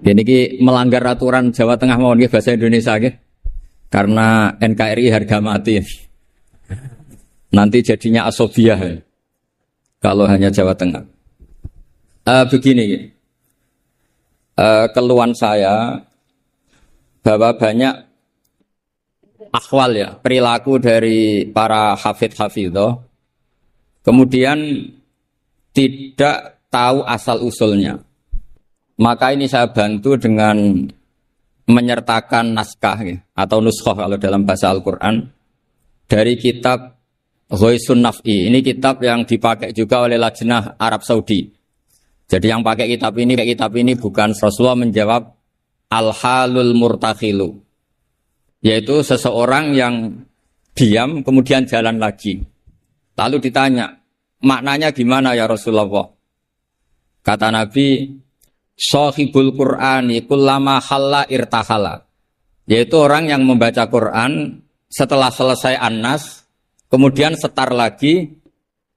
Ini melanggar aturan Jawa Tengah mawon nggih bahasa Indonesia nggih. Karena NKRI harga mati. Nanti jadinya asobiah kalau hanya Jawa Tengah. Begini, keluhan saya bahwa banyak akhwal ya, perilaku dari para hafidh-hafidhoh kemudian tidak tahu asal usulnya. Maka ini saya bantu dengan menyertakan naskah ya, atau nuskhoh kalau dalam bahasa Al-Quran dari kitab Ghaisun Naf'i. Ini kitab yang dipakai juga oleh Lajnah Arab Saudi. Jadi yang pakai kitab ini bukan Rasulullah menjawab al-halul murtakhilu, yaitu seseorang yang diam kemudian jalan lagi. Lalu ditanya, maknanya gimana ya Rasulullah? Kata Nabi, Shahibul Qur'ani kullama halla irtahala, yaitu orang yang membaca Quran setelah selesai An-Nas kemudian setar lagi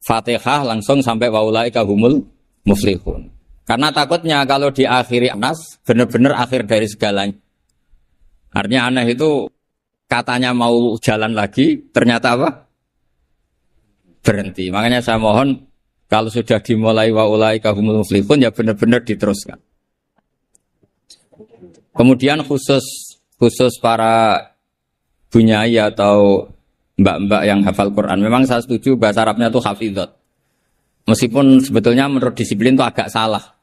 Fatihah langsung sampai waulaika humul muflihun. Karena takutnya kalau diakhiri An-Nas benar-benar akhir dari segalanya. Artinya aneh itu katanya mau jalan lagi ternyata apa? Berhenti. Makanya saya mohon kalau sudah dimulai waulaika humul muflihun ya benar-benar diteruskan. Kemudian khusus para bunyai atau mbak-mbak yang hafal Quran, memang saya setuju bahasa Arabnya itu hafidhot. Meskipun sebetulnya menurut disiplin itu agak salah.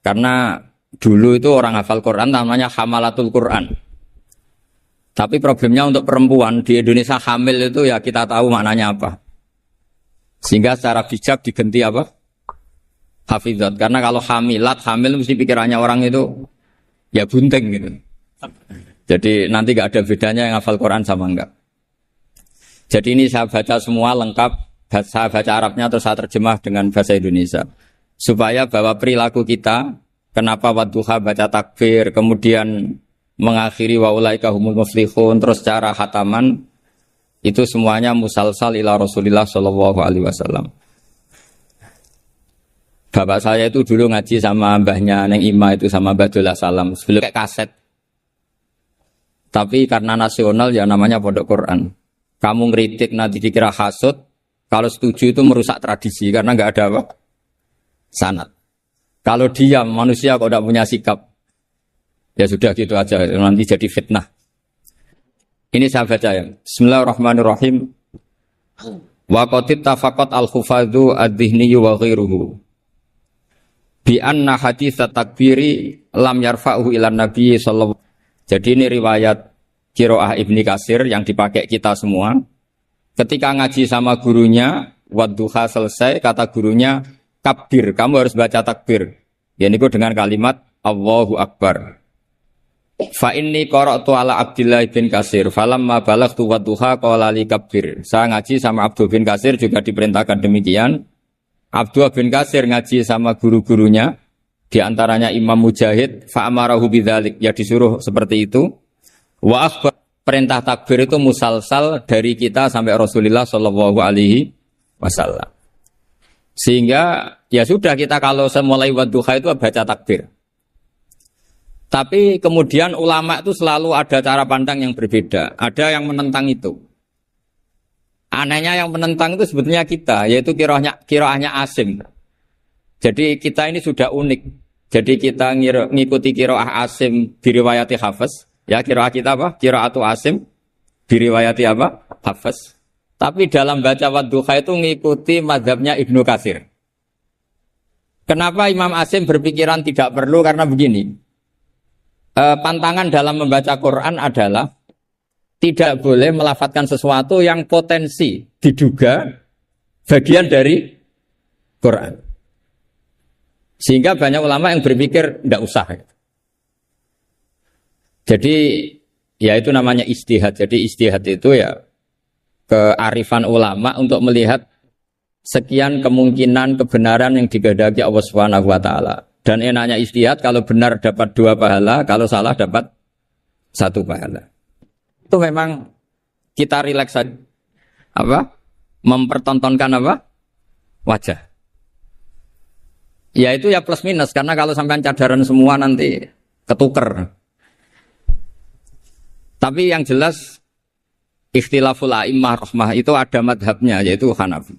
Karena dulu itu orang hafal Quran namanya hamalatul Quran. Tapi problemnya untuk perempuan di Indonesia hamil itu ya kita tahu maknanya apa. Sehingga secara bijak diganti apa? Hafidhot. Karena kalau hamil mesti pikirannya orang itu ya bunting gitu. Jadi nanti gak ada bedanya yang hafal Quran sama enggak. Jadi ini saya baca semua lengkap, saya baca Arabnya terus saya terjemah dengan bahasa Indonesia. Supaya bahwa perilaku kita, kenapa wadduha baca takbir, kemudian mengakhiri wa ulaika humul muflihun, terus cara khataman, itu semuanya musalsal ila Rasulillah sallallahu alaihi wasallam. Bapak saya itu dulu ngaji sama mbahnya Neng Ima itu sama Badullah Salam, sebelum kayak kaset. Tapi karena nasional ya namanya Pondok Quran. Kamu ngeritik nanti dikira hasud, kalau setuju itu merusak tradisi karena nggak ada apa? Sanad. Kalau diam manusia kok tidak punya sikap, ya sudah gitu aja nanti jadi fitnah. Ini saya baca ya. Bismillahirrahmanirrahim. Wa qatit tafaqat al-khufadhu ad-dhihniyu wa ghairuhu bi anna hadits takbiri lam yarfa'uhu ila nabi sallallahu. Jadi ini riwayat Qiraah Ibni Katsir yang dipakai kita semua. Ketika ngaji sama gurunya, wadduha selesai, kata gurunya, kabir, kamu harus baca takbir. Ya ini dengan kalimat Allahu Akbar. Fa inni qara'tu ala Abdillah bin Katsir, falamma balaghtu wadduha qala li kabir. Saya ngaji sama Abdul bin Katsir juga diperintahkan demikian. Abdul bin Katsir ngaji sama guru-gurunya, di antaranya Imam Mujahid, fa amarahu bidzalik, ya disuruh seperti itu. Wa akhbar, perintah takbir itu musalsal dari kita sampai Rasulullah sallallahu alaihi wasallam. Sehingga ya sudah kita kalau semulai wadduha itu baca takbir. Tapi kemudian ulama itu selalu ada cara pandang yang berbeda. Ada yang menentang itu. Anehnya yang menentang itu sebetulnya kita, yaitu qiraahnya Asim. Jadi kita ini sudah unik. Jadi kita ngikuti qiraah Asim diriwayati Hafiz. Ya qiraah kita apa? Qiraatu Asim diriwayati apa? Hafiz. Tapi dalam baca wadduha itu ngikuti mazhabnya Ibnu Katsir. Kenapa Imam Asim berpikiran tidak perlu? Karena begini. Pantangan dalam membaca Quran adalah tidak boleh melafadzkan sesuatu yang potensi diduga bagian dari Quran. Sehingga banyak ulama yang berpikir tidak usah. Jadi ya itu namanya ijtihad. Jadi ijtihad itu ya kearifan ulama untuk melihat sekian kemungkinan kebenaran yang digandaki Allah Subhanahu wa taala. Dan enaknya ijtihad kalau benar dapat 2 pahala, kalau salah dapat 1 pahala. Itu memang kita rileks saja. Apa? Mempertontonkan apa? Wajah. Ya itu ya plus minus karena kalau sampai cadaran semua nanti ketuker. Tapi yang jelas ikhtilaful a'immah rahmah itu ada madhabnya, yaitu Hanafi.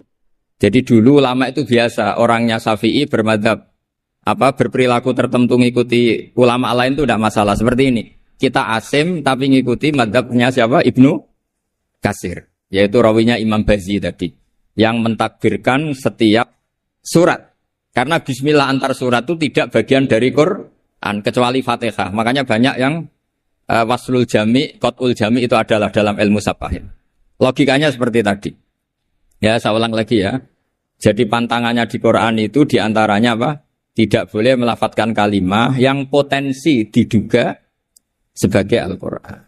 Jadi dulu ulama itu biasa, orangnya Syafi'i bermadhab berperilaku tertentu ngikuti ulama lain itu tidak masalah. Seperti ini, kita Asim tapi ngikuti madhabnya siapa? Ibnu Katsir, yaitu rawinya Imam Bazi tadi, yang mentakbirkan setiap surat. Karena bismillah antar surat itu tidak bagian dari Quran kecuali Fatihah. Makanya banyak yang waslul jami, qat'ul jami itu adalah dalam ilmu sabah. Logikanya seperti tadi. Ya, saya ulang lagi ya. Jadi pantangannya di Quran itu diantaranya apa? Tidak boleh melafadzkan kalimah yang potensi diduga sebagai Al-Quran.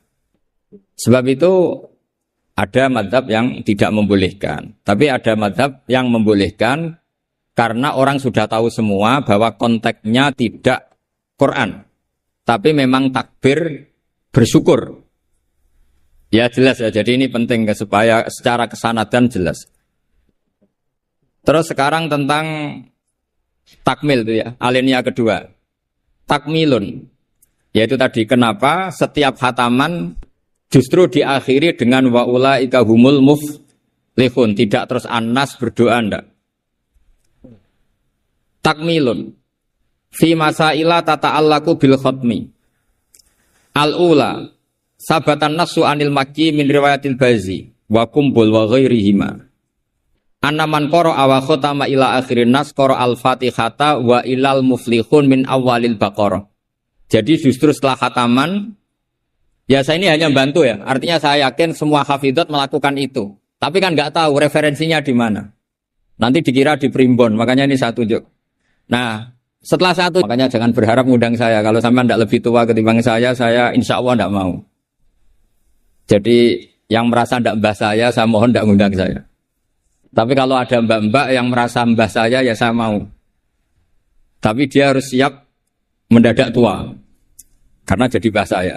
Sebab itu ada mazhab yang tidak membolehkan. Tapi ada mazhab yang membolehkan karena orang sudah tahu semua bahwa konteksnya tidak Quran. Tapi memang takbir bersyukur. Ya jelas ya, jadi ini penting supaya secara kesanatan jelas. Terus sekarang tentang takmil itu ya, alinea kedua. Takmilun, yaitu tadi kenapa setiap khataman justru diakhiri dengan wa ulaika humul muflihun, tidak terus An-Nas berdoa ndak. Takmilun fi masaila tata'allaqu bil khatmi. Al-ula sabatan nasu anil makki min riwayatil bazi wa kumbul wa ghairihima anna man qara'a wa khatama ila akhirin nas qara'a al-fatihata wa ilal muflihun min awalil baqarah. Jadi justru setelah khataman, ya saya ini hanya bantu ya, artinya saya yakin semua hafidhat melakukan itu, tapi kan nggak tahu referensinya di mana, nanti dikira di primbon, makanya ini saya tunjuk. Nah setelah satu, makanya jangan berharap ngundang saya. Kalau sampai tidak lebih tua ketimbang saya insya Allah tidak mau. Jadi yang merasa tidak mbah saya mohon tidak ngundang saya. Tapi kalau ada mbak-mbak yang merasa mbah saya, ya saya mau. Tapi dia harus siap mendadak tua, karena jadi mbah saya.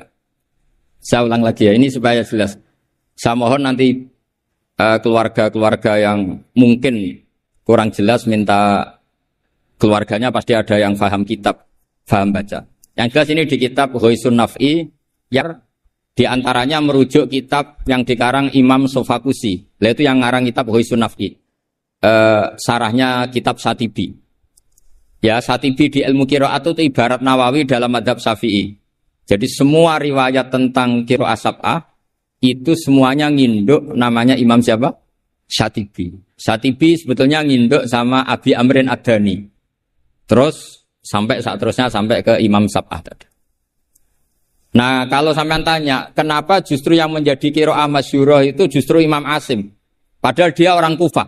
Saya ulang lagi ya, ini supaya jelas. Saya mohon nanti keluarga-keluarga yang mungkin kurang jelas minta. Keluarganya pasti ada yang paham kitab, paham baca. Yang jelas ini di kitab Ghoisun Naf'i, yang diantaranya merujuk kitab yang dikarang Imam Sofakusi. Itu yang ngarang kitab Ghoisun Naf'i. Sarahnya kitab Satibi. Ya, Satibi di ilmu qiraat itu ibarat Nawawi dalam mazhab Syafi'i. Jadi semua riwayat tentang qiraat sab'ah itu semuanya nginduk namanya Imam siapa? Satibi. Satibi sebetulnya nginduk sama Abi Amrin Ad-Dani. Terus sampai saat terusnya sampai ke Imam Sab'ah tadi. Nah kalau sampean tanya, kenapa justru yang menjadi qiraah masyhurah itu justru Imam Asim, padahal dia orang Kufah.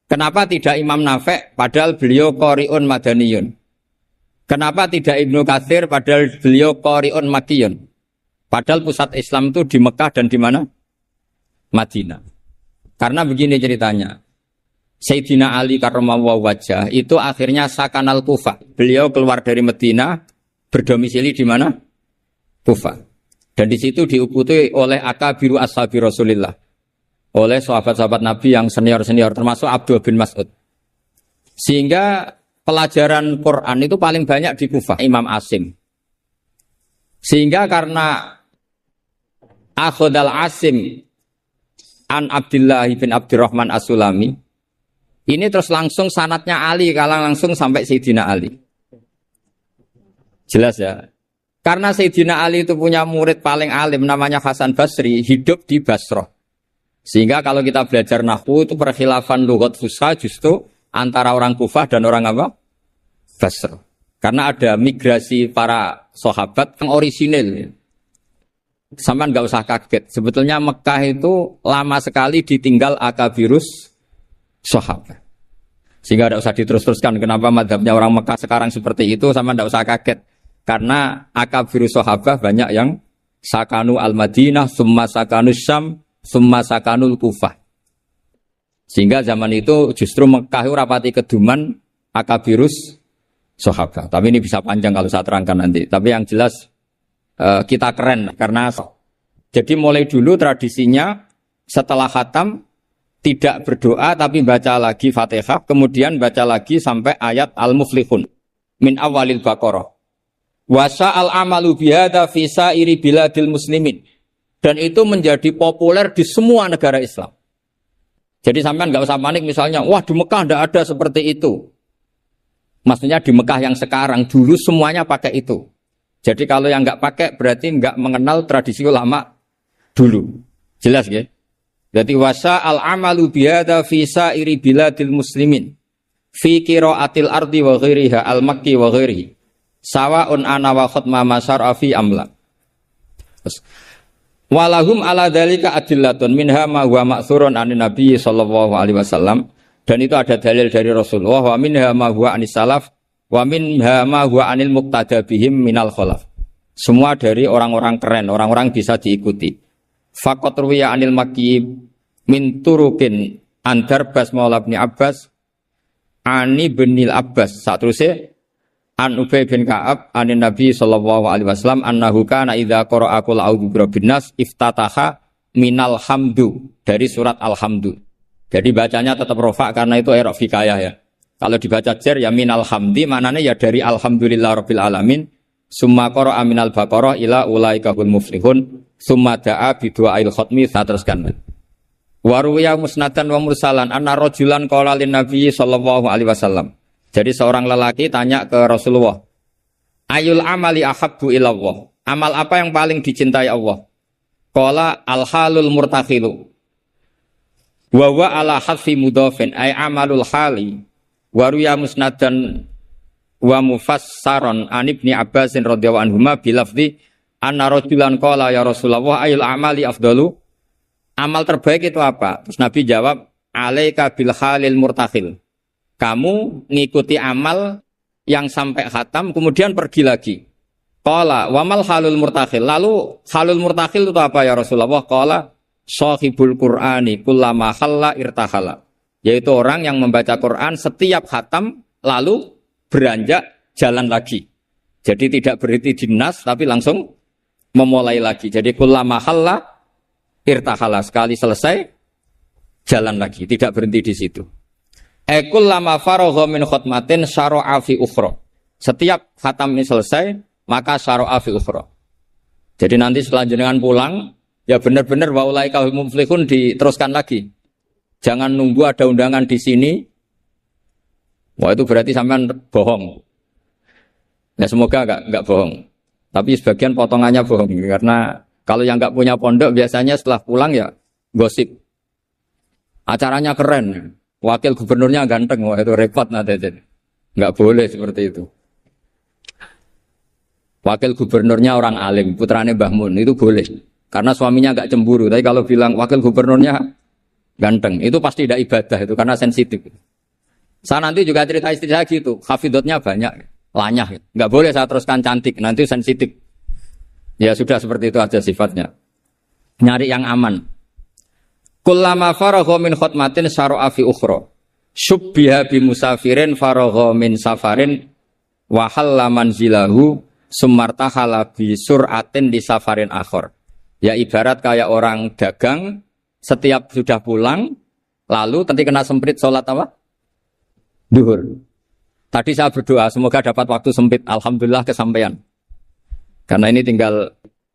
Kenapa tidak Imam Nafi', padahal beliau qari'un madaniyun? Kenapa tidak Ibnu Katsir, padahal beliau qari'un makkiyun? Padahal pusat Islam itu di Mekah dan di mana? Madinah. Karena begini ceritanya. Sayyidina Ali karramallahu wajhah itu akhirnya sakanal Kufah. Beliau keluar dari Madinah, berdomisili di mana? Kufah. Dan di situ diukuti oleh akabiru ashabi Rasulillah. Oleh sahabat-sahabat Nabi yang senior-senior, termasuk Abdullah bin Mas'ud. Sehingga pelajaran Quran itu paling banyak di Kufah, Imam Asim. Sehingga karena Akhodal Asim an Abdullah bin Abdurrahman As-Sulami, ini terus langsung sanatnya Ali, kalau langsung sampai Sayyidina Ali. Jelas ya. Karena Sayyidina Ali itu punya murid paling alim namanya Hasan Basri, hidup di Basrah. Sehingga kalau kita belajar nahwu itu perkhilafan lughat fusha justru antara orang Kufah dan orang apa? Basrah. Karena ada migrasi para sahabat yang orisinil. Sampai nggak usah kaget. Sebetulnya Mekah itu lama sekali ditinggal akabirus sahabat. Sehingga tidak usah diterus-teruskan kenapa madhabnya orang Mekah sekarang seperti itu, sama tidak usah kaget. Karena akabirus sahabat banyak yang sakanu al-Madinah, summa sakanu Syam, summa sakanul Kufah. Sehingga zaman itu justru Mekah rapati keduman akabirus sahabat. Tapi ini bisa panjang kalau saya terangkan nanti. Tapi yang jelas kita keren karena jadi mulai dulu tradisinya setelah khatam tidak berdoa tapi baca lagi Fatihah, kemudian baca lagi sampai ayat Al-Muflihun min awalil Baqarah. Wasa al-amalu bihada fi sa'iri biladil muslimin. Dan itu menjadi populer di semua negara Islam. Jadi sampean nggak usah panik misalnya, wah di Mekah tidak ada seperti itu. Maksudnya di Mekah yang sekarang, dulu semuanya pakai itu. Jadi kalau yang nggak pakai berarti nggak mengenal tradisi ulama dulu. Jelas ya? Jadi wasa al-amalu bihada fi sa'iri biladil muslimin. Fi qira'atil ardi wa ghairiha al-makki wa ghairihi. Sawa'un ana wa khutma masyar'a fi amla. Walahum ala dzalika adillatun minha ma huwa ma'thurun anin nabi sallallahu alaihi wasallam, dan itu ada dalil dari Rasulullah, wa minha ma huwa anis salaf wa minha ma huwa anil muqtada bihim minal khalaf. Semua dari orang-orang keren, orang-orang bisa diikuti. Faqat ruwiya anil makki min turukin andarbas maula bin Abbas ani binil Abbas. Saterusé an Ubay bin Ka'ab anin Nabi sallallahu alaihi wasallam annahu kana idza qara'a qul a'udzu birabbin nas iftataha minal hamdu, dari surat Al-Hamdu. Jadi bacanya tetap rofa karena itu i'rab fikayah ya. Kalau dibaca jar ya minal hamdi, maknanya ya dari alhamdulillah rabbil alamin. Summa qara'a minal baqarah ila ulaikahul muflihun. Summa da'a bi du'ail khatmi. Saya teruskan. Wa ruwiya musnadan wa mursalan anna rajulan qala lin nabi sallallahu alaihi wasallam. Jadi seorang lelaki tanya ke Rasulullah, ayul amali ahabbu ilallah, amal apa yang paling dicintai Allah? Qala al-halul murtakhilu wa huwa ala hadfi mudhafin ay amalul hali. Wa ruya musnadan wa mufassaran an ibni Abbas radhiyallahu anhuma bilafzi anna rajulan qala ya Rasulullah ayul amali afdalu, amal terbaik itu apa? Terus Nabi jawab, alaika bil halil murtakhil, kamu ngikuti amal yang sampai khatam kemudian pergi lagi. Qala wa mal halul murtakhil, lalu halul murtakhil itu apa ya Rasulullah? Qala shahibul qur'ani kullama khalla irtahala, yaitu orang yang membaca Quran setiap khatam lalu beranjak jalan lagi. Jadi tidak berhenti di nas tapi langsung memulai lagi. Jadi kullama khalla irtahala, sekali selesai jalan lagi, tidak berhenti di situ. Ekul lama faragha min khutmatin syara'a fi ukhra. Setiap khatam ini selesai, maka syara'a fi ukhra. Jadi nanti setelah jenengan pulang, ya benar-benar wa ulaikal muflihun diteruskan lagi. Jangan nunggu ada undangan di sini. Wah itu berarti sampean bohong. Ya semoga enggak bohong. Tapi sebagian potongannya bohong karena kalau yang enggak punya pondok biasanya setelah pulang ya gosip. Acaranya keren. Wakil gubernurnya ganteng, wah itu repot nanti. Nggak boleh seperti itu. Wakil gubernurnya orang alim, putranya Mbah Mun, itu boleh. Karena suaminya nggak cemburu. Tapi kalau bilang wakil gubernurnya ganteng, itu pasti tidak ibadah, itu karena sensitif. Saya nanti juga cerita istri saya gitu, hafidotnya banyak, lanyah. Nggak boleh saya teruskan cantik, nanti sensitif. Ya sudah seperti itu aja sifatnya. Nyari yang aman. Kullama faragha min khutmatin syara'a fi ukhra. Syubbiha bi musafirin faragha min safarin wa halla manzilahu sumartahala bi sur'atin di safarin akhir. Ya ibarat kayak orang dagang setiap sudah pulang lalu nanti kena semprit salat apa? Duhur. Tadi saya berdoa semoga dapat waktu sempit, alhamdulillah kesampaian. Karena ini tinggal.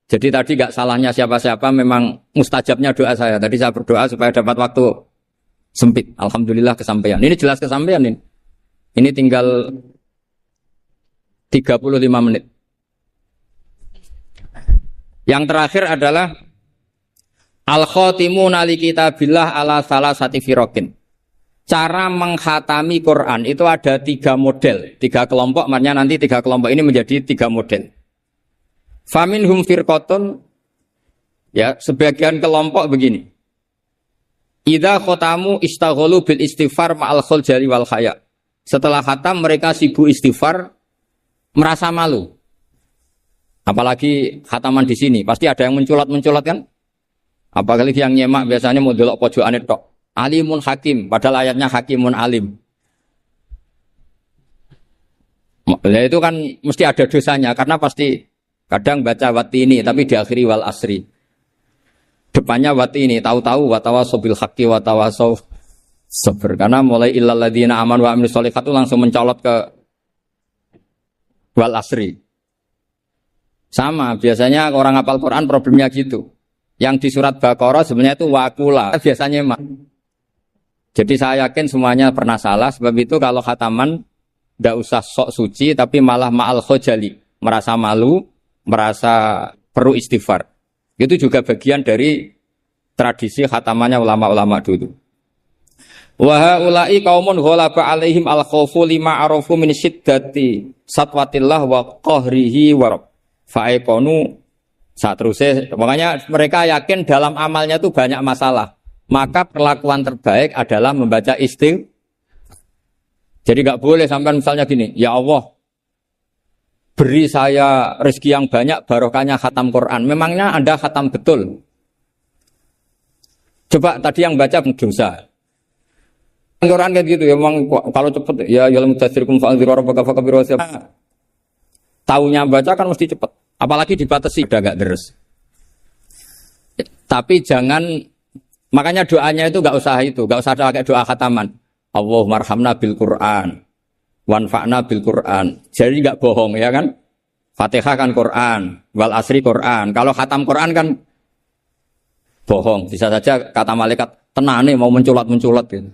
Jadi tadi gak salahnya siapa-siapa, memang mustajabnya doa saya. Tadi saya berdoa supaya dapat waktu sempit. Alhamdulillah kesampaian. Ini jelas kesampaian ini. Ini tinggal 35 menit. Yang terakhir adalah al-khatimuna li kitabillah ala salasati firaqin. Cara mengkhatami Quran itu ada 3 model, 3 kelompok, maknanya nanti 3 kelompok ini menjadi 3 model. Faminhum firqatun, ya sebagian kelompok begini. Idza khatamu istaghalu bil istighfar ma'al khuljali wal haya. Setelah khatam mereka sibuk istighfar, merasa malu. Apalagi khataman di sini, pasti ada yang menculat-menculat kan? Apalagi yang nyemak biasanya mau delok pojokane tok. Alimun hakim, padahal ayatnya hakimun alim. Ya itu kan mesti ada dosanya karena pasti kadang baca wati ini tapi diakhiri wal asri. Depannya wati ini tahu-tahu watawasaw bil haqqi watawasaw sabr. Karena mulai illal ladzina amanu wa amilus sholihat itu langsung mencolot ke wal asri. Sama, biasanya orang hafal Quran problemnya gitu. Yang di surat Baqarah sebenarnya itu wakula, biasanya mah. Jadi saya yakin semuanya pernah salah, sebab itu kalau khataman tidak usah sok suci, tapi malah ma'al khojali, merasa malu, merasa perlu istighfar. Itu juga bagian dari tradisi khatamannya ulama-ulama dulu. Wa haula'i qaumun ghalaba 'alaihim al-khaufu lima arafu min syiddati satwatillah wa qahrihi wa rabb. Fa'aiqonu saterusé makanya mereka yakin dalam amalnya itu banyak masalah. Maka perlakuan terbaik adalah membaca istighfar. Jadi enggak boleh sampai misalnya gini, ya Allah beri saya rezeki yang banyak barokahnya khatam Quran. Memangnya Anda khatam betul? Coba tadi yang baca dosa. Quran kayak gitu ya, memang kalau cepet ya yalam tasirkum fa'dziru rabbaka fakabiru siapa. Taunya baca kan mesti cepet. Apalagi dibatasi udah enggak deres. Tapi jangan makanya doanya itu enggak usah pakai doa khataman. Allahumma arhamna bil Quran. Wanfa'na bil Quran. Jadi enggak bohong ya kan? Fatihah kan Quran, wal asri Quran. Kalau khatam Quran kan bohong. Bisa saja kata malaikat tenane mau menculat-menculat gitu.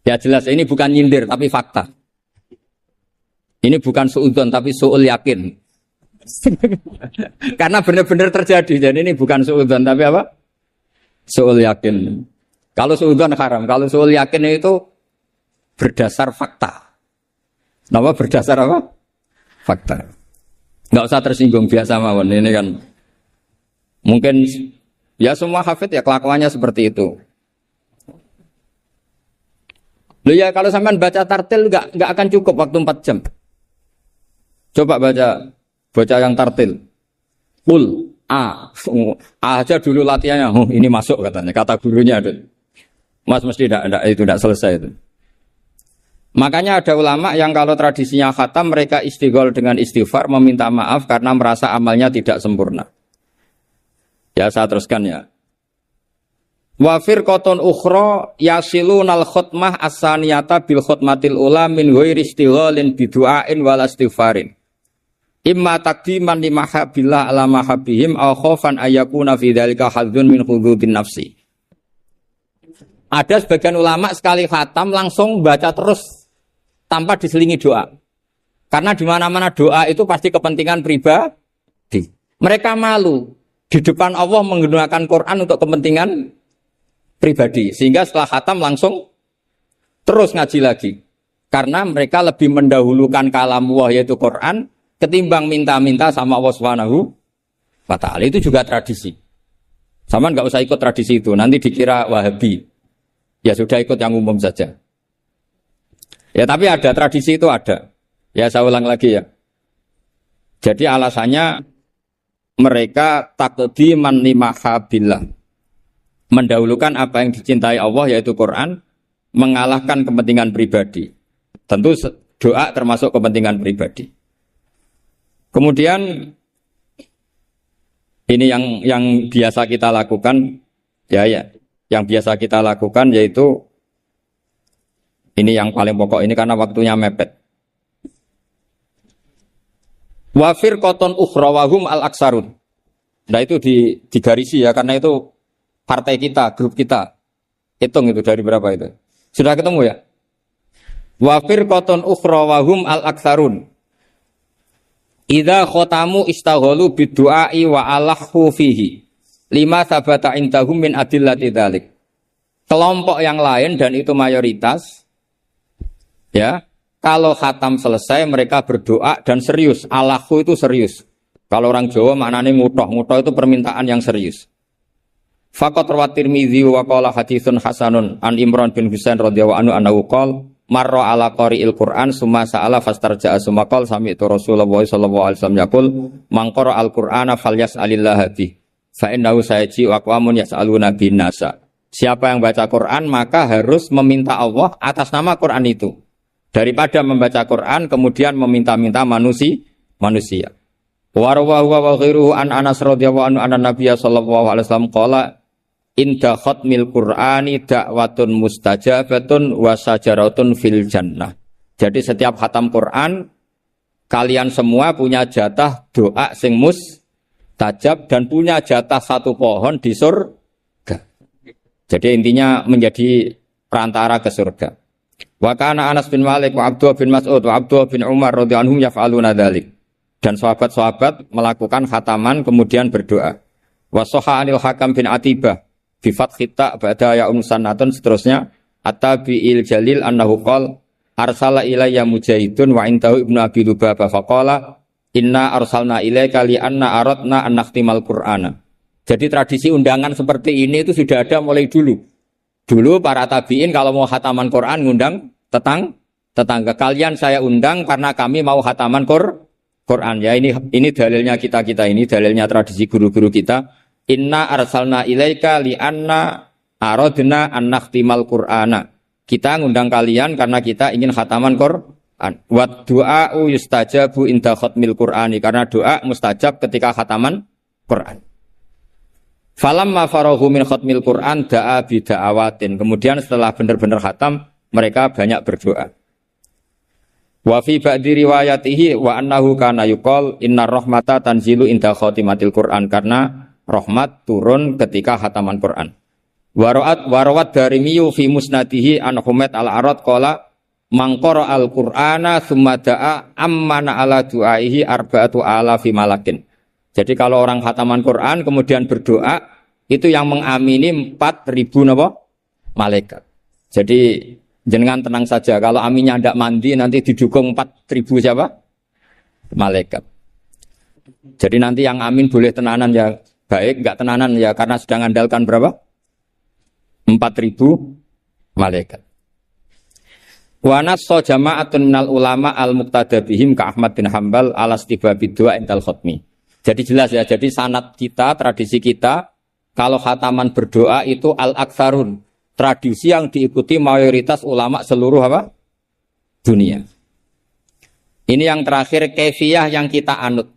Ya jelas ini bukan nyindir tapi fakta. Ini bukan suudzon tapi su'ul yakin. Karena benar-benar terjadi. Jadi ini bukan suudzon tapi apa? Su'ul yakin. Kalau suudzon haram, kalau su'ul yakin itu berdasar fakta. Nama berdasar apa? Fakta. Enggak usah tersinggung biasa mawon. Ini kan mungkin ya semua hafid ya kelakuannya seperti itu. Loh ya kalau sampean baca tartil enggak akan cukup waktu 4 jam. Coba baca yang tartil. Qul A aja dulu latihannya. Oh, ini masuk katanya. Kata gurunya ada. Mas mesti tidak selesai itu. Makanya ada ulama yang kalau tradisinya khatam mereka istighol dengan istighfar meminta maaf karena merasa amalnya tidak sempurna. Ya saya teruskan ya. Wa firqatun ukhra yasilunal khutmah as-saniyata bil khutmatil ula min ghairi istighalin bidu'ain wal istighfarin. Imma taqdiman li mahabbillah ala mahabbihim aw khaufan ayyakuna fi dzalika hadzun min hududin nafsi. Ada sebagian ulama sekali khatam langsung baca terus tanpa diselingi doa. Karena di mana-mana doa itu pasti kepentingan pribadi. Mereka malu di depan Allah menggunakan Quran untuk kepentingan pribadi, sehingga setelah khatam langsung terus ngaji lagi karena mereka lebih mendahulukan kalam Allah yaitu Quran ketimbang minta-minta sama Allah Subhanahu wa ta'ala. Itu juga tradisi. Sama nggak usah ikut tradisi itu, nanti dikira Wahabi. Ya sudah ikut yang umum saja. Ya tapi ada tradisi itu ada. Ya saya ulang lagi ya. Jadi alasannya mereka taqdiman li mahabbillah, mendahulukan apa yang dicintai Allah yaitu Quran, mengalahkan kepentingan pribadi. Tentu doa termasuk kepentingan pribadi. Kemudian ini yang biasa kita lakukan ya yang biasa kita lakukan yaitu ini yang paling pokok ini karena waktunya mepet. Wa firqatun ukhra wa hum al-aksarun. Nah itu digarisi ya karena itu partai kita, grup kita. Hitung itu dari berapa itu. Sudah ketemu ya? Wa firqatun ukhra wa hum al-aktsarun. Idza khatamu istaghalu bid-du'ai wa alahu fihi. Lima sabata indahum min adillati dzalik. Kelompok yang lain dan itu mayoritas ya, kalau khatam selesai mereka berdoa dan serius. Alahu itu serius. Kalau orang Jawa maknanya ngutoh. Ngutoh itu permintaan yang serius. Faqat rawat Tirmidzi wa qala haditsun hasanun an Imran bin Husain radhiyallahu anhu annahu qala marra ala qari'il Qur'an summa sa'ala fastarja'a summa qala sami'tu Rasulullah sallallahu alaihi wasallam yaqul man qara'a al-Qur'ana falyas'alillah bi fa innahu sayaji wa qawamun yas'aluna bin nasa. Siapa yang baca Quran maka harus meminta Allah atas nama Quran itu daripada membaca Quran kemudian meminta-minta manusia. Wa rawahu wa ghairuhu an Anas radhiyallahu anhu anna Nabiy sallallahu alaihi wasallam qala inda khatmil Qur'ani da'watun mustajabatun wa sajaratun fil jannah. Jadi setiap khatam Quran kalian semua punya jatah doa sing mustajab dan punya jatah satu pohon di surga. Jadi intinya menjadi perantara ke surga. Wa kana Anas bin Malik wa Abdullah bin Mas'ud wa Abdullah bin Umar radhiyallahu anhum yaf'aluna dzalik. Dan sahabat-sahabat melakukan khataman kemudian berdoa. Wa sahha anil Hakam bin Atibah bi fathhi ta ba'da ya umsanatun seterusnya at-tabi'il jalil annahu qala arsala ilayya mujahidun wa intahu ibnu abi lubabah faqala inna arsalna ilaika li anna aradna an nakhtimal qur'ana. Jadi tradisi undangan seperti ini itu sudah ada mulai dulu. Dulu para tabi'in kalau mau khataman Quran ngundang tetangga. Kalian saya undang karena kami mau khataman Quran. Ya ini dalilnya kita ini dalilnya tradisi guru-guru kita. Inna arsalna ilaika li anna aradna an nakhtimal qur'ana. Kita ngundang kalian karena kita ingin khataman Quran. Wa du'a'u yustajabu inda khatmil qur'ani. Karena doa mustajab ketika khataman Quran. Falamma farahu min khatmil Qur'an da'a bida'awatin. Kemudian setelah benar-benar khatam, mereka banyak berdoa. Wa fi ba'di riwayatihi wa annahu kana yuqal innar rahmata tanzilu inda khatimatil Qur'an. Karena rahmat turun ketika khataman Qur'an. Warawat darimiyu fi musnadihi an Humaid al-Arad qala man qara al-Qur'ana tsumma da'a ammana ala du'aihi arba'atu alafi malakin. Jadi kalau orang khataman Quran kemudian berdoa, itu yang mengamini 4.000 malaikat. Jadi jenengan tenang saja, kalau aminnya tidak mandi nanti didukung 4.000 siapa? Malaikat. Jadi nanti yang amin boleh tenanan ya baik, enggak tenanan ya karena sedang andalkan berapa? 4.000 malaikat. Wa nassa jama'atun minal ulama al-muqtada bihim ka Ahmad bin Hanbal ala istibabid du'a indal khatmi. Jadi jelas ya, jadi sanad kita, tradisi kita, kalau khataman berdoa itu al-aktsarun. Tradisi yang diikuti mayoritas ulama seluruh apa? Dunia. Ini yang terakhir, kaifiyah yang kita anut.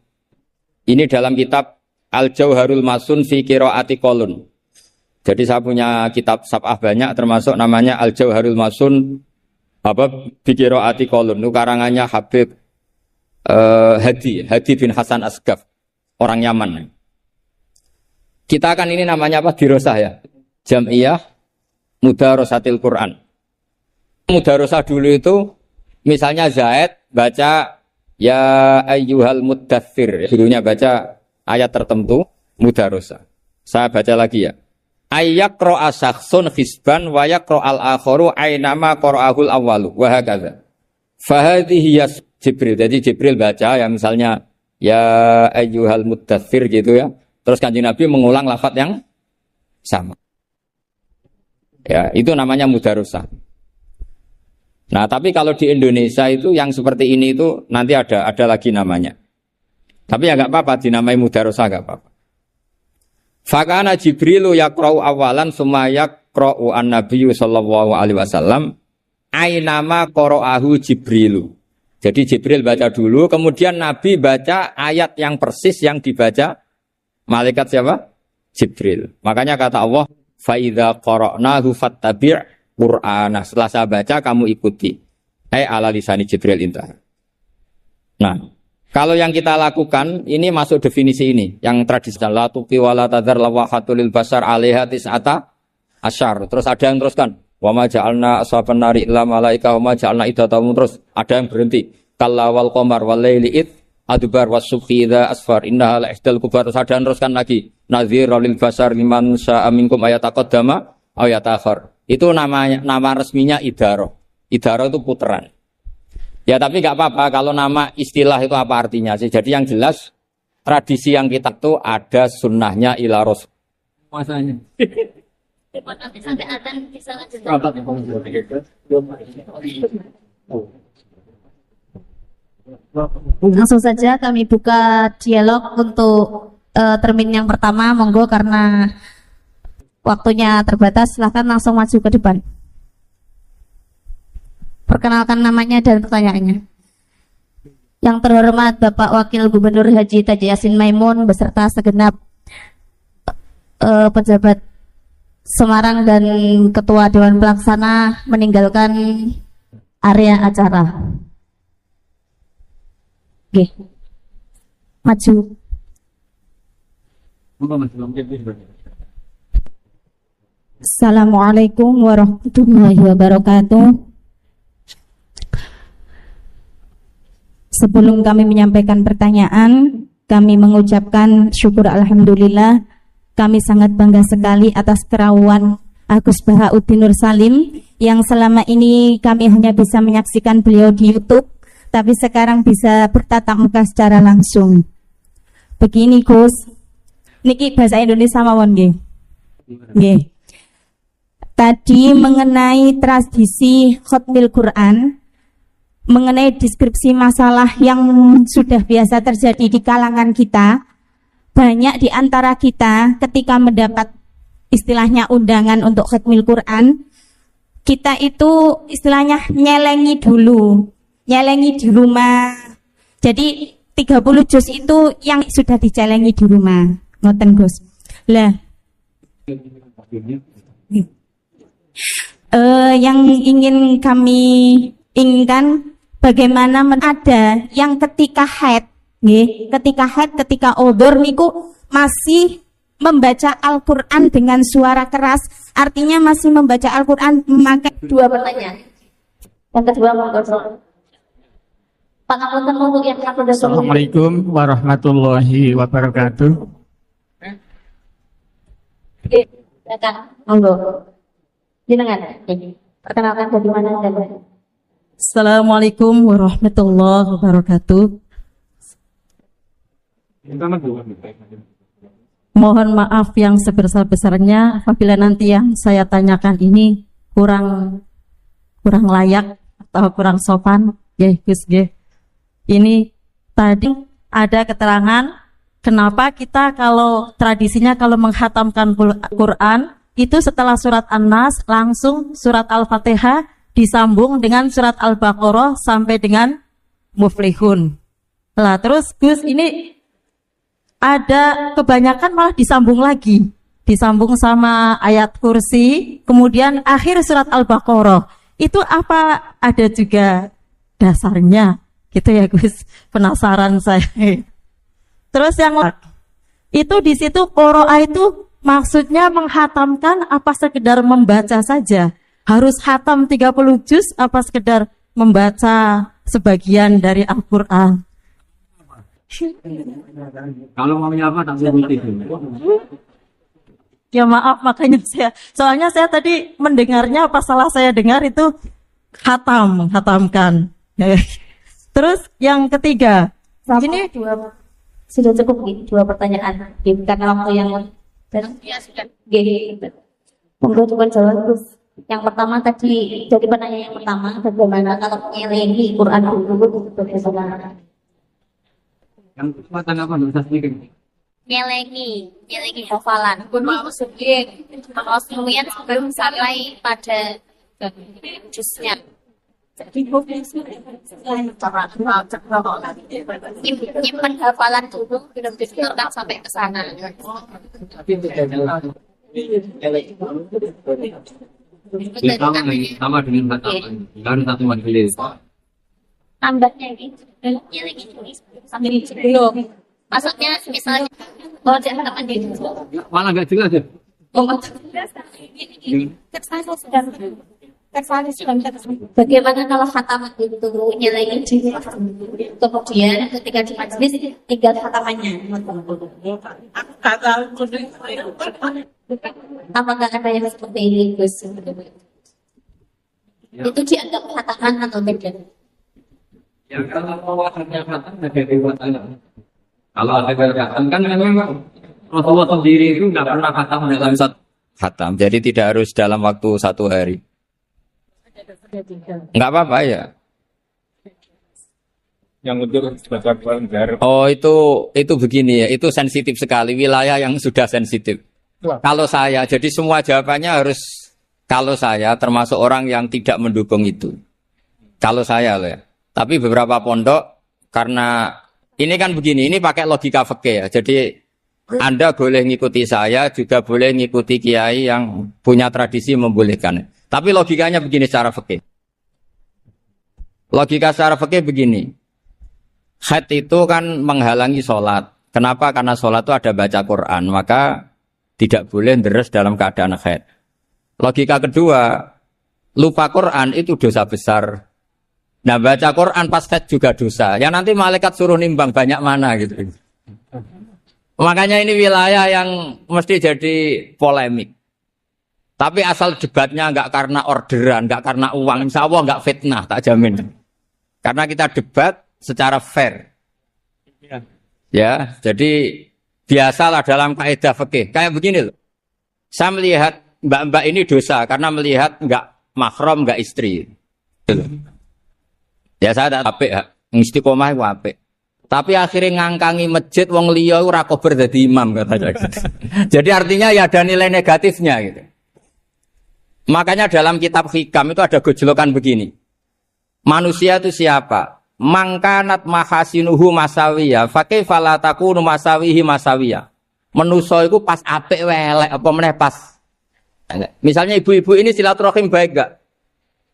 Ini dalam kitab Al-Jauharul Masun fi Qiraati Qolun. Jadi saya punya kitab sab'ah banyak, termasuk namanya Al-Jauharul Masun fi Qiraati Qolun. Itu karangannya Habib Hadi bin Hasan Asgaf. Orang Yaman. Kita akan ini namanya apa? Dirosah ya. Jam'iyah Mudarosatil Quran. Mudarosah dulu itu misalnya Zaid baca ya ayyuhal muddathir. Gurunya baca ayat tertentu mudarosah. Saya baca lagi ya. Ayyaqra'a syakhsun hisban wa yaqra'al akharu aynama qara'ahul awwalu wa hakadha. Fahadhihi Jibril. Jadi Jibril baca ya misalnya ya ayyuhal muddathir gitu ya. Terus Kanjeng Nabi mengulang lafaz yang sama. Ya, itu namanya mudarosah. Nah, tapi kalau di Indonesia itu yang seperti ini itu nanti ada lagi namanya. Tapi ya enggak apa-apa dinamai mudarosah enggak apa-apa. Fakana Jibrilu yaqra'u awalan summa yaqra'u an-nabiyyu sallallahu alaihi wasallam ainama qara'ahu Jibrilu. Jadi Jibril baca dulu, kemudian Nabi baca ayat yang persis yang dibaca malaikat siapa? Jibril. Makanya kata Allah, "Faidza qara'nahu fattabi' Qur'ana." Setelah saya baca, kamu ikuti. Ala lisani Jibril intah. Nah, kalau yang kita lakukan, ini masuk definisi ini. Yang tradisional, la tuqi wa la tadhar lawahatul basar alaiha tis'ata asyar. Terus ada yang teruskan. Wa ma ja'alna ashaban nari illa malaika wa ma ja'alna iddatahum, terus ada yang berhenti kalla wal qamar wal laili id adbar was subhi idza asfar innaha la ihdal kubar. Terus ada yang teruskan lagi nadhir lil basar liman sya'a minkum ayataqaddama aw yatakhir. Itu nama resminya idharah. Idharah itu puteran. Ya tapi enggak apa-apa kalau nama istilah itu apa artinya sih. Jadi yang jelas tradisi yang kita tuh ada sunnahnya ila rasul. Masanya Sampai adzan bisa lanjut. Langsung saja kami buka dialog untuk termin yang pertama, monggo karena waktunya terbatas, silahkan langsung maju ke depan. Perkenalkan namanya dan pertanyaannya. Yang terhormat Bapak Wakil Gubernur Haji Taji Yasin Maimun beserta segenap pejabat Semarang dan Ketua Dewan Pelaksana meninggalkan area acara. Nggih. Maju. Assalamualaikum warahmatullahi wabarakatuh. Sebelum kami menyampaikan pertanyaan, kami mengucapkan syukur alhamdulillah. Kami sangat bangga sekali atas kerawan Agus Bahauddin Nur Salim yang selama ini kami hanya bisa menyaksikan beliau di YouTube, tapi sekarang bisa bertatap muka secara langsung. Begini Gus, niki bahasa Indonesia mawon nggih. Nggih. Tadi mengenai tradisi khatmil Quran, mengenai deskripsi masalah yang sudah biasa terjadi di kalangan kita, banyak di antara kita ketika mendapat istilahnya undangan untuk khatmil Quran, kita itu istilahnya nyelengi dulu, nyelengi di rumah. Jadi 30 juz itu yang sudah dicelengi di rumah. Ngoten Gus. Lah yang ingin kami inginkan bagaimana ada yang ketika haid, ketika odor niku masih membaca Al-Quran dengan suara keras, artinya masih membaca Al-Quran memakai dua pertanyaan. Yang kedua monggo. Assalamualaikum warahmatullahi wabarakatuh. Monggo. Jenengan. Perkenalkan dari mana dan Assalamualaikum warahmatullahi wabarakatuh. Mohon maaf yang sebesar-besarnya apabila nanti yang saya tanyakan ini kurang layak atau kurang sopan. Gus. Ini tadi ada keterangan kenapa kita kalau tradisinya kalau menghatamkan Quran itu setelah surat An-Nas langsung surat Al-Fatihah disambung dengan surat Al-Baqarah sampai dengan Muflihun. Lah terus Gus ini ada kebanyakan malah disambung lagi, disambung sama ayat kursi, kemudian akhir surat Al-Baqarah. Itu apa ada juga dasarnya? Gitu ya Gus, penasaran saya. Terus yang itu di situ qiraah itu maksudnya menghatamkan apa sekedar membaca saja? Harus hatam 30 juz apa sekedar membaca sebagian dari Al-Qur'an? Kalau maunya apa tak Ya maaf makanya soalnya saya tadi mendengarnya pas salah saya dengar itu menghatamkan. Terus yang ketiga, ini sudah cukup dua pertanyaan karena waktu yang sudah. Monggo coba jawab Gus. Yang pertama tadi dari pertanyaan yang pertama, bagaimana kalau nyelengi Quran dulu bagaimana? Yang kesempatan apa bisa sedikit? nyelengi hafalan. Kalau kemudian sebelum sampai pada jusnya. Jadi nyimpen hafalan dulu, belum sampai ke sana. Sama dengan baru satu majelis. Tambahnya gitu, nyelengi sambil belum. Maksudnya misalnya kalau teman di Malah nggak jelas ya. Bagaimana kalau khataman itu nyelengi kemudian ketika di majelis tinggal khatamannya? Apakah ada yang seperti ini Gus? Itu dianggap khataman atau tidak? Ya kalau wawasannya khatam ada riwayat. Kalau ada khatam kan memang Rasulullah sendiri itu nggak pernah khatam dalam satu khatam. Jadi tidak harus dalam waktu satu hari. Nggak apa-apa ya. Yang untuk baca Quran. Oh itu begini ya. Itu sensitif sekali, wilayah yang sudah sensitif. Kalau saya, jadi semua jawabannya harus kalau saya termasuk orang yang tidak mendukung itu. Kalau saya loh ya. Tapi beberapa pondok karena ini kan begini, ini pakai logika fikih ya. Jadi Anda boleh ngikuti saya, juga boleh ngikuti kiai yang punya tradisi membolehkan. Tapi logikanya begini secara fikih. Logika secara fikih begini. Haid itu kan menghalangi sholat. Kenapa? Karena sholat itu ada baca Quran, maka tidak boleh deres dalam keadaan haid. Logika kedua, lupa Quran itu dosa besar. Nah, baca Quran pas haid juga dosa. Ya nanti malaikat suruh nimbang banyak mana gitu. Makanya ini wilayah yang mesti jadi polemik. Tapi asal debatnya enggak karena orderan, enggak karena uang, insya Allah enggak fitnah, tak jamin. Karena kita debat secara fair. Ya, jadi biasalah dalam kaidah fikih. Kayak begini loh. Saya melihat mbak-mbak ini dosa karena melihat enggak mahram, enggak istri. Ya saya ada apik, istiqomah itu apik. Tapi akhirnya ngangkangi masjid wong liya ora kober dadi imam katanya. Jadi artinya ya ada nilai negatifnya gitu. Makanya dalam kitab Hikam itu ada gojlokan begini. Manusia itu siapa? Mangkanat mahasinuhu masawiyah, fa kaifa la takunu masawihi masawiyah. Manusa iku pas apik welek apa meneh pas. Misalnya ibu-ibu ini silaturahim baik gak?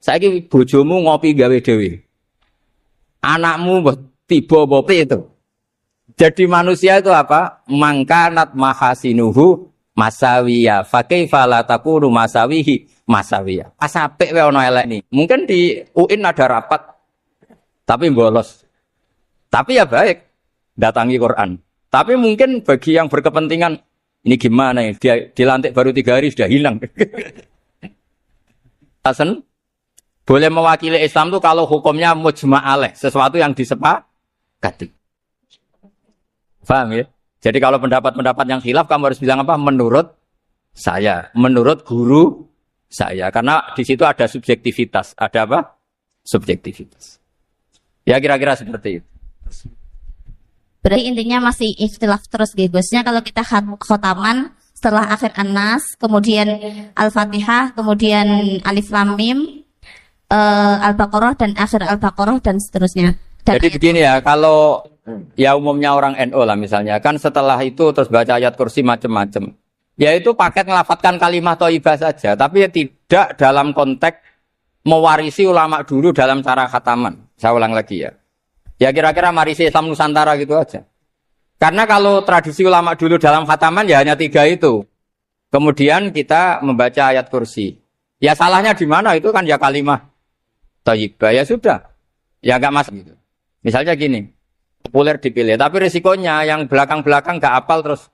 Saiki bojomu ngopi gawe dhewe. Anakmu tiba bopi itu. Jadi manusia itu apa? Mangkanat mahasinuhu masawiyah, fa kaifa la takunu masawihi masawiyah. Pas apik wae ana elek nih. Mungkin di UIN ada rapat tapi bolos. Tapi ya baik datangi Quran. Tapi mungkin bagi yang berkepentingan ini gimana ya? Dia dilantik baru 3 hari sudah hilang. Hasan boleh mewakili Islam tuh kalau hukumnya mujma' alaih, sesuatu yang disepakati. Paham ya? Jadi kalau pendapat-pendapat yang khilaf kamu harus bilang apa? Menurut saya, menurut guru saya, karena di situ ada subjektivitas, ada apa? Subjektivitas. Ya kira-kira seperti itu. Berarti intinya masih ikhtilaf terus Gusnya kalau kita khotaman setelah akhir An-Nas, kemudian Al-Fatihah, kemudian Alif Lam Mim, Al-Baqarah dan akhir Al-Baqarah dan seterusnya. Dan jadi begini ya, kalau ya umumnya orang NU lah misalnya, kan setelah itu terus baca ayat kursi macam-macam. Ya itu paket ngelafatkan kalimat thayyibah saja, tapi ya tidak dalam konteks mewarisi ulama dulu dalam cara khataman. Saya ulang lagi ya. Ya kira-kira marisi Islam Nusantara gitu aja. Karena kalau tradisi ulama dulu dalam khataman ya hanya 3 itu. Kemudian kita membaca ayat kursi. Ya salahnya di mana itu kan ya kalimat thayyibah, ya sudah. Ya enggak masalah gitu. Misalnya gini, populer dipilih, tapi resikonya yang belakang-belakang enggak hafal terus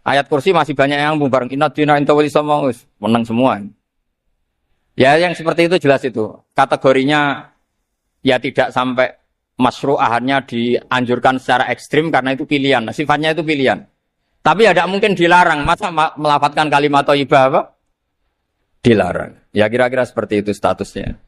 ayat kursi masih banyak yang bareng inna dina inta wali samangus, menang semua. Ya yang seperti itu jelas itu. Kategorinya ya tidak sampai masyru'ahannya dianjurkan secara ekstrim karena itu pilihan. Sifatnya itu pilihan. Tapi tidak mungkin dilarang. Masa melafadzkan kalimat thayyibah apa? Dilarang. Ya kira-kira seperti itu statusnya.